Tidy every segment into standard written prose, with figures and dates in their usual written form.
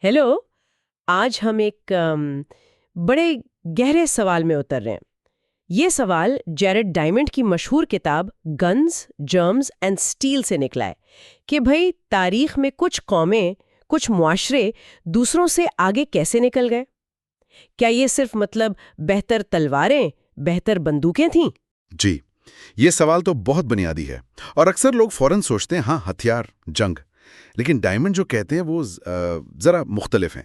Hello, آج ہم ایک بڑے گہرے سوال میں اتر رہے ہیں۔ یہ سوال جیرڈ ڈائمنڈ کی مشہور کتاب گنز، جرمز اینڈ اسٹیل سے نکلا ہے کہ بھئی تاریخ میں کچھ قومیں، کچھ معاشرے دوسروں سے آگے کیسے نکل گئے؟ کیا یہ صرف بہتر تلواریں، بہتر بندوقیں تھیں؟ جی، یہ سوال تو بہت بنیادی ہے اور اکثر لوگ فوراً سوچتے ہیں ہاں ہتھیار، جنگ۔ لیکن ڈائمنڈ جو کہتے ہیں وہ ذرا مختلف ہیں۔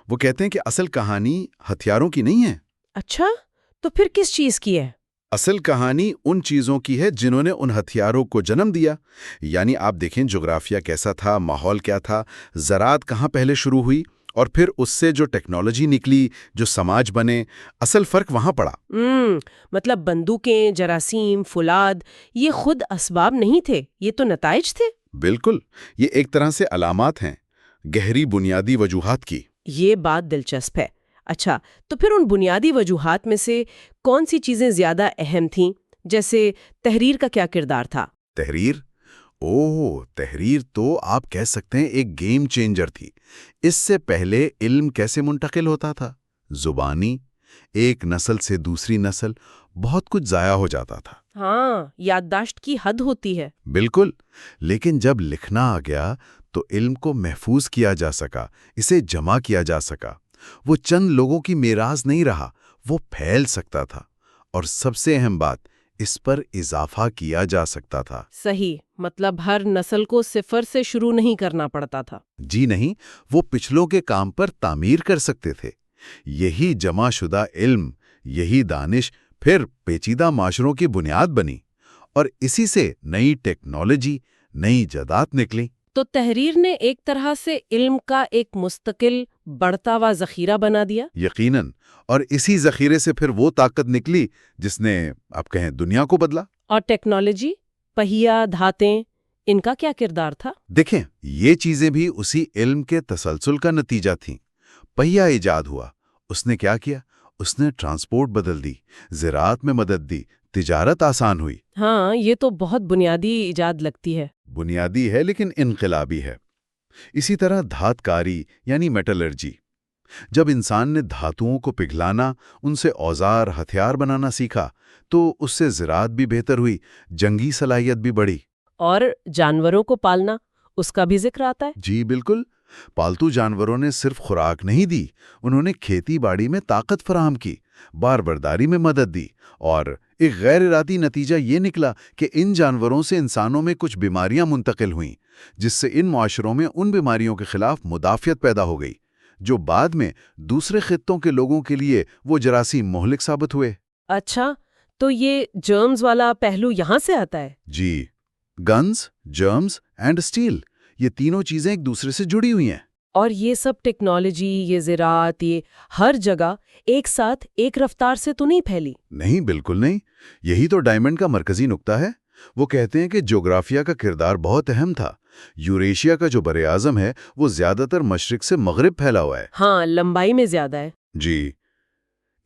وہ کہتے ہیں کہ اصل کہانی ہتھیاروں کی نہیں ہے۔ اچھا، تو پھر کس چیز کی ہے؟ اصل کہانی ان چیزوں کی ہے جنہوں نے ان ہتھیاروں کو جنم دیا۔ یعنی آپ دیکھیں جغرافیہ کیسا تھا، ماحول کیا تھا، زراعت کہاں پہلے شروع ہوئی، اور پھر اس سے جو ٹیکنالوجی نکلی، جو سماج بنے، اصل فرق وہاں پڑا۔ بندوقیں، جراثیم، فولاد، یہ خود اسباب نہیں تھے، یہ تو نتائج تھے۔ بالکل، یہ ایک طرح سے علامات ہیں، گہری بنیادی وجوہات کی۔ یہ بات دلچسپ ہے۔ اچھا، تو پھر ان بنیادی وجوہات میں سے کون سی چیزیں زیادہ اہم تھیں؟ جیسے تحریر کا کیا کردار تھا؟ تحریر؟ تحریر تو آپ کہہ سکتے ہیں ایک گیم چینجر تھی۔ اس سے پہلے علم کیسے منتقل ہوتا تھا؟ زبانی، ایک نسل سے دوسری نسل، بہت کچھ ضائع ہو جاتا تھا۔ ہاں، یادداشت کی حد ہوتی ہے۔ بالکل، لیکن جب لکھنا آ گیا تو علم کو محفوظ کیا جا سکا، اسے جمع کیا جا سکا۔ وہ چند لوگوں کی میراث نہیں رہا، وہ پھیل سکتا تھا، اور سب سے اہم بات، اس پر اضافہ کیا جا سکتا تھا۔ صحیح، ہر نسل کو صفر سے شروع نہیں کرنا پڑتا تھا۔ جی نہیں، وہ پچھلوں کے کام پر تعمیر کر سکتے تھے۔ یہی جمع شدہ علم، یہی دانش پھر پیچیدہ معاشروں کی بنیاد بنی، اور اسی سے نئی ٹیکنالوجی، نئی ایجادات نکلی۔ تو تحریر نے ایک طرح سے علم کا ایک مستقل بڑھتا ہوا ذخیرہ بنا دیا۔ یقیناً، اور اسی ذخیرے سے پھر وہ طاقت نکلی جس نے آپ کہیں دنیا کو بدلا۔ اور ٹیکنالوجی، پہیا، دھاتیں، ان کا کیا کردار تھا؟ دیکھیں، یہ چیزیں بھی اسی علم کے تسلسل کا نتیجہ تھیں۔ پہیا ایجاد ہوا، اس نے کیا کیا؟ اس نے ٹرانسپورٹ بدل دی، زراعت میں مدد دی، تجارت آسان ہوئی۔ ہاں، یہ تو بہت بنیادی ایجاد لگتی ہے۔ بنیادی ہے لیکن انقلابی ہے۔ اسی طرح دھات کاری یعنی میٹلرجی، جب انسان نے دھاتوں کو پگھلانا، ان سے اوزار، ہتھیار بنانا سیکھا تو اس سے زراعت بھی بہتر ہوئی، جنگی صلاحیت بھی بڑھی۔ اور جانوروں کو پالنا، اس کا بھی ذکر آتا ہے۔ جی بالکل، پالتو جانوروں نے صرف خوراک نہیں دی، انہوں نے کھیتی باڑی میں طاقت فراہم کی، بار برداری میں مدد دی، اور ایک غیر ارادی نتیجہ یہ نکلا کہ ان جانوروں سے انسانوں میں کچھ بیماریاں منتقل ہوئیں، جس سے ان معاشروں میں ان بیماریوں کے خلاف مدافعت پیدا ہو گئی، جو بعد میں دوسرے خطوں کے لوگوں کے لیے وہ جراثیم مہلک ثابت ہوئے۔ اچھا، تو یہ جرمز والا پہلو یہاں سے آتا ہے؟ جی، گنز، جرمز اینڈ اسٹیل، یہ تینوں چیزیں ایک دوسرے سے جڑی ہوئی ہیں۔ اور یہ سب ٹیکنالوجی، یہ زراعت، یہ ہر جگہ ایک ساتھ ایک رفتار سے تو نہیں پھیلی؟ نہیں، بالکل نہیں۔ یہی تو ڈائمنڈ کا مرکزی نقطہ ہے۔ وہ کہتے ہیں کہ جغرافیہ کا کردار بہت اہم تھا۔ یوریشیا کا جو بر اعظم ہے وہ زیادہ تر مشرق سے مغرب پھیلا ہوا ہے۔ ہاں، لمبائی میں زیادہ ہے۔ جی،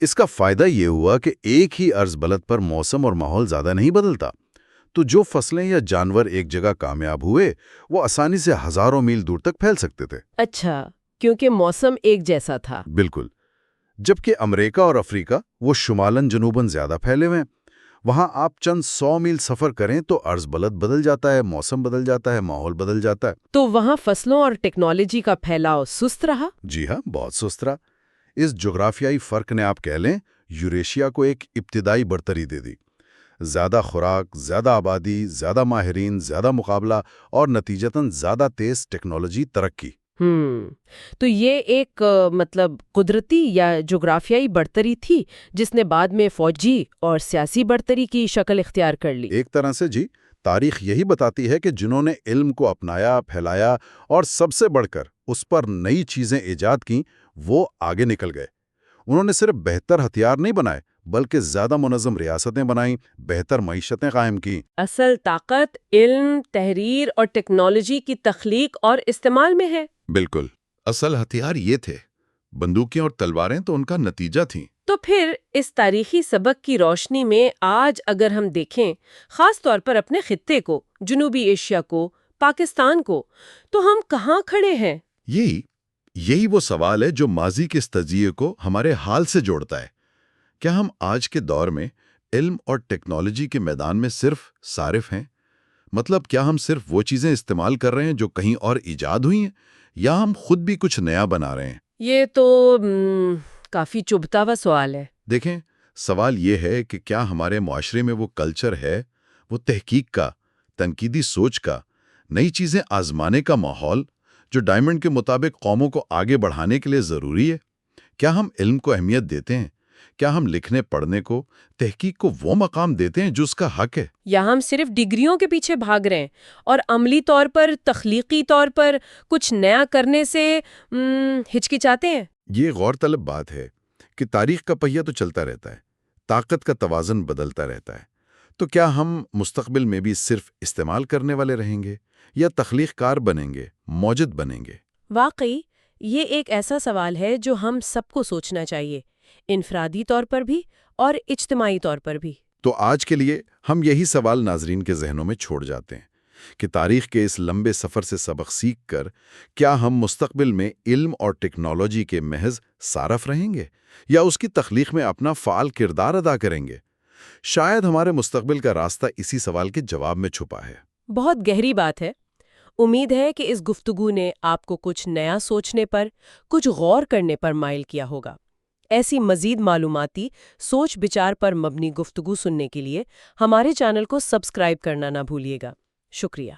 اس کا فائدہ یہ ہوا کہ ایک ہی عرض بلد پر موسم اور ماحول زیادہ نہیں بدلتا، تو جو فصلیں یا جانور ایک جگہ کامیاب ہوئے وہ آسانی سے ہزاروں میل دور تک پھیل سکتے تھے۔ اچھا، کیونکہ موسم ایک جیسا تھا۔ بالکل، جبکہ امریکہ اور افریقہ وہ شمالاً جنوباً زیادہ پھیلے ہوئے ہیں۔ وہاں آپ چند 100 میل سفر کریں تو عرض بلد بدل جاتا ہے، موسم بدل جاتا ہے، ماحول بدل جاتا ہے۔ تو وہاں فصلوں اور ٹیکنالوجی کا پھیلاؤ سست رہا؟ جی ہاں، بہت سست رہا۔ اس جغرافیائی فرق نے آپ کہہ لیں یوریشیا کو ایک ابتدائی برتری دے دی۔ زیادہ خوراک، زیادہ آبادی، زیادہ ماہرین، زیادہ مقابلہ، اور نتیجتاً زیادہ تیز ٹیکنالوجی ترقی۔ تو یہ ایک قدرتی یا جغرافیائی برتری تھی جس نے بعد میں فوجی اور سیاسی برتری کی شکل اختیار کر لی۔ ایک طرح سے جی، تاریخ یہی بتاتی ہے کہ جنہوں نے علم کو اپنایا، پھیلایا اور سب سے بڑھ کر اس پر نئی چیزیں ایجاد کیں، وہ آگے نکل گئے۔ انہوں نے صرف بہتر ہتھیار نہیں بنائے بلکہ زیادہ منظم ریاستیں بنائیں، بہتر معیشتیں قائم کیں۔ اصل طاقت علم، تحریر اور ٹیکنالوجی کی تخلیق اور استعمال میں ہے۔ بالکل، اصل ہتھیار یہ تھے، بندوقیں اور تلواریں تو ان کا نتیجہ تھیں۔ تو پھر اس تاریخی سبق کی روشنی میں آج اگر ہم دیکھیں، خاص طور پر اپنے خطے کو، جنوبی ایشیا کو، پاکستان کو، تو ہم کہاں کھڑے ہیں؟ یہی وہ سوال ہے جو ماضی کے اس تجزیے کو ہمارے حال سے جوڑتا ہے۔ کیا ہم آج کے دور میں علم اور ٹیکنالوجی کے میدان میں صرف صارف ہیں؟ مطلب کیا ہم صرف وہ چیزیں استعمال کر رہے ہیں جو کہیں اور ایجاد ہوئی ہیں، یا ہم خود بھی کچھ نیا بنا رہے ہیں؟ یہ تو کافی چبھتا ہوا سوال ہے۔ دیکھیں، سوال یہ ہے کہ کیا ہمارے معاشرے میں وہ کلچر ہے، وہ تحقیق کا، تنقیدی سوچ کا، نئی چیزیں آزمانے کا ماحول جو ڈائمنڈ کے مطابق قوموں کو آگے بڑھانے کے لیے ضروری ہے؟ کیا ہم علم کو اہمیت دیتے ہیں؟ کیا ہم لکھنے پڑھنے کو، تحقیق کو وہ مقام دیتے ہیں جو اس کا حق ہے؟ یا ہم صرف ڈگریوں کے پیچھے بھاگ رہے ہیں اور عملی طور پر، تخلیقی طور پر کچھ نیا کرنے سے ہچکچاتے ہیں؟ یہ غور طلب بات ہے کہ تاریخ کا پہیہ تو چلتا رہتا ہے، طاقت کا توازن بدلتا رہتا ہے۔ تو کیا ہم مستقبل میں بھی صرف استعمال کرنے والے رہیں گے یا تخلیق کار بنیں گے، موجد بنیں گے؟ واقعی یہ ایک ایسا سوال ہے جو ہم سب کو سوچنا چاہیے، انفرادی طور پر بھی اور اجتماعی طور پر بھی۔ تو آج کے لیے ہم یہی سوال ناظرین کے ذہنوں میں چھوڑ جاتے ہیں کہ تاریخ کے اس لمبے سفر سے سبق سیکھ کر کیا ہم مستقبل میں علم اور ٹیکنالوجی کے محض صارف رہیں گے یا اس کی تخلیق میں اپنا فعال کردار ادا کریں گے؟ شاید ہمارے مستقبل کا راستہ اسی سوال کے جواب میں چھپا ہے۔ بہت گہری بات ہے۔ امید ہے کہ اس گفتگو نے آپ کو کچھ نیا سوچنے پر، کچھ غور کرنے پر مائل کیا ہوگا۔ ایسی مزید معلوماتی، سوچ بچار پر مبنی گفتگو سننے کے لیے ہمارے چینل کو سبسکرائب کرنا نہ بھولیے گا۔ شکریہ۔